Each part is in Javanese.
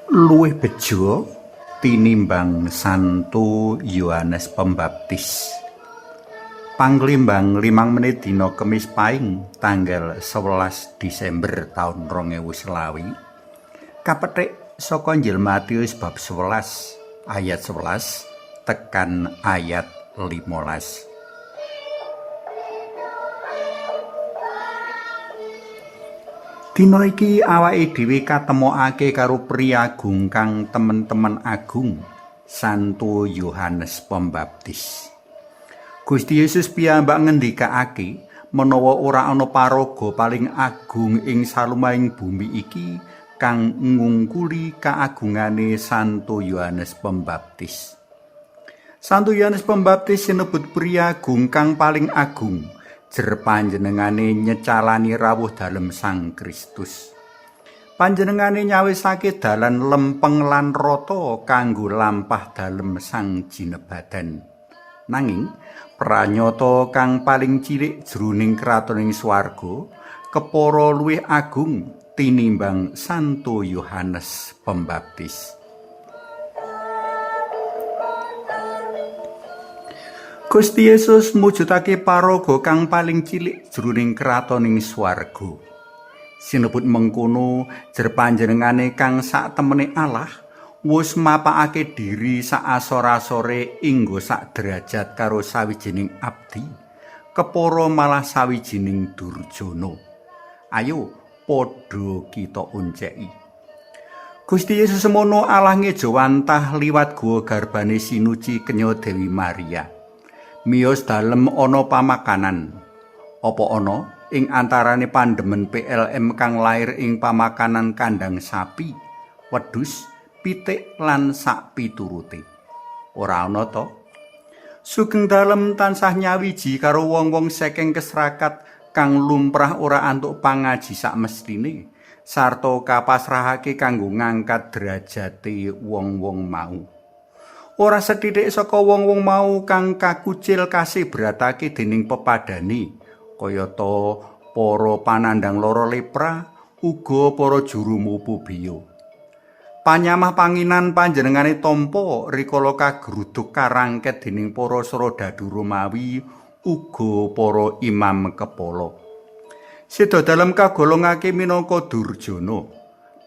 luwih bejo tinimbang Santo Yohanes Pembaptis. Panglimbang 5 menit dina Kemis Pahing tanggal 11 Desember taun 2020. Kapethik saka Injil Matius bab 11 ayat 11 tekan ayat 15. Dina iki awake dhewe katemokake karo priya agung kang temen-temen agung, Santo Yohanes Pembaptis. Gusti Yesus piyambak ngendikake menawa ora ana paraga paling agung ing salumahing bumi iki kang ngungkuli kaagungane Santo Yohanes Pembaptis. Santo Yohanes Pembaptis sinebut priya agung kang paling agung. Jer panjenengane nyecalani rawuh dalem Sang Kristus. Panjenengane nyawisake dalan lempeng lan rata kanggo lampah dalem Sang Jinebadan. Nanging pranyata kang paling cilik jroning kratoning swarga kepara luwih agung tinimbang Santo Yohanes Pembaptis. Gusti Yesus mujudake paraga kang paling cilik jroning kratoning swarga. Sinebut mengkono jer panjenengane kang sak temene Allah wis mapakake diri sak asor-asore inggo sak derajat karo sawijining abdi, kepara malah sawijining durjana. Ayo padha kita unceki. Gusti Yesus semono Allah ngejawantah liwat guwa garbane sinuci kenya Dewi Maria. Miyos dalem ana pamakanan. Apa ana ing antarane pandemen PLM kang lair ing pamakanan kandang sapi, wedhus, pitik lan sak piturute? Ora ana to? Sugeng dalem tansah nyawiji karo wong-wong saking kesrakat kang lumrah ora antuk pangaji sak mestine, sarta kapasrahake kanggo ngangkat derajate wong-wong mau. Ora sethithik saka wong-wong mau kang kakucil kasih beratake dening pepadane, kayata para panandang lara lepra, uga para juru mupu biya. Panyamah panginan panjenengane tampa rikala kagruduk karangket dening para srodadu Romawi, uga para imam kepala. Seda dalem kagolongake minangka durjana.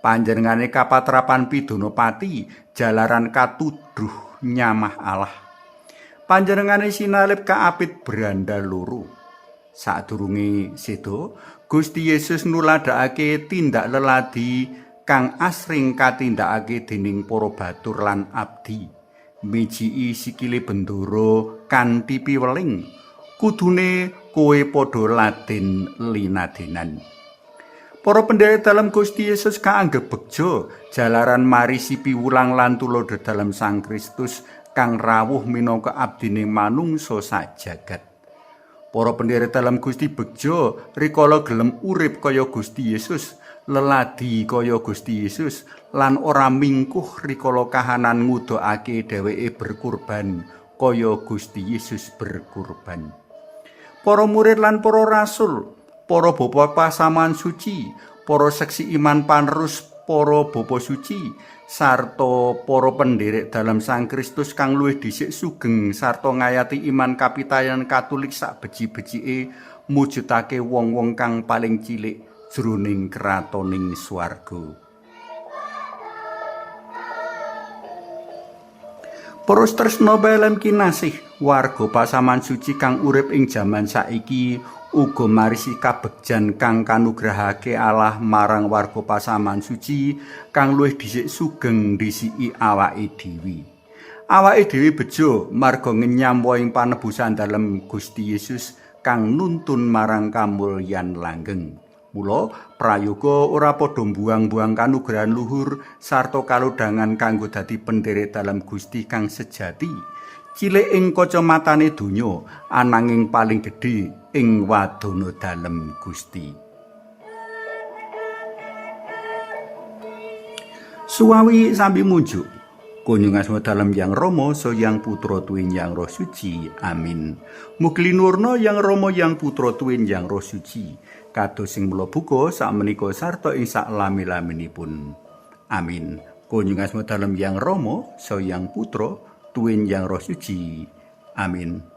Panjenengane kapatrapan pidana pati jalaran katuduh nyamah Allah. Panjenengane sinalip kaapit beranda loro. Sadurunge seda, Gusti Yesus nuladakake tindak leladi kang asring katindakake dening para batur lan abdi. Mijiki sikile bendoro kanthi piweling. Kudune kowe padha laden linadenan. Para pendherek dalam Gusti Yesus kaanggep bejo jalaran marisi piwulang lan tulodo dalam Sang Kristus kang rawuh minangka abdine manungsa sajagat. Para pendherek dalam Gusti bejo rikala gelem urip kaya Gusti Yesus, leladi kaya Gusti Yesus lan ora mingkuh rikala kahanan ngudhokake dheweke berkurban kaya Gusti Yesus berkurban. Para murid lan para rasul, para bapa pasaman suci, para seksi iman panerus, para bapa suci, sarta para pendherek dalam Sang Kristus kang luwih dhisik sugeng sarta ngayati iman kapitayan Katolik sak beji-bejike mujudake wong-wong kang paling cilik jroning kratoning swarga. Para tresna pelem kinasih, warga pasaman suci kang urip ing jaman saiki uga marisi kabegjan kang kanugrahake Allah marang warga pasaman suci kang luwih dhisik sugeng ndhisiki awake dhewe. Awake dhewe bejo marga ngenyam woing panebusan dalem Gusti Yesus kang nuntun marang kamulyan langgeng. Mula prayoga ora padha mbuang-buang kanugrahan luhur sarta kalodhangan kanggo dadi pendherek dalam Gusti kang sejati. Cilik ing kacamatane donya, ananging paling gedhe ing wadana dalem Gusti. Suwawi sambi munjuk. Kunjungan dalam Yang Rama so Yang Putra Tuwin Yang Roh Suci. Amin. Mugi nurna Yang Rama Yang Putra Tuwin Yang Roh Suci. Kados sing mula buka sakmenika sarta ing sak lami-laminipun. Amin. Kunjungan dalem Yang Rama, Sang Yang Putra, Tuwin Yang Roh Suci. Amin.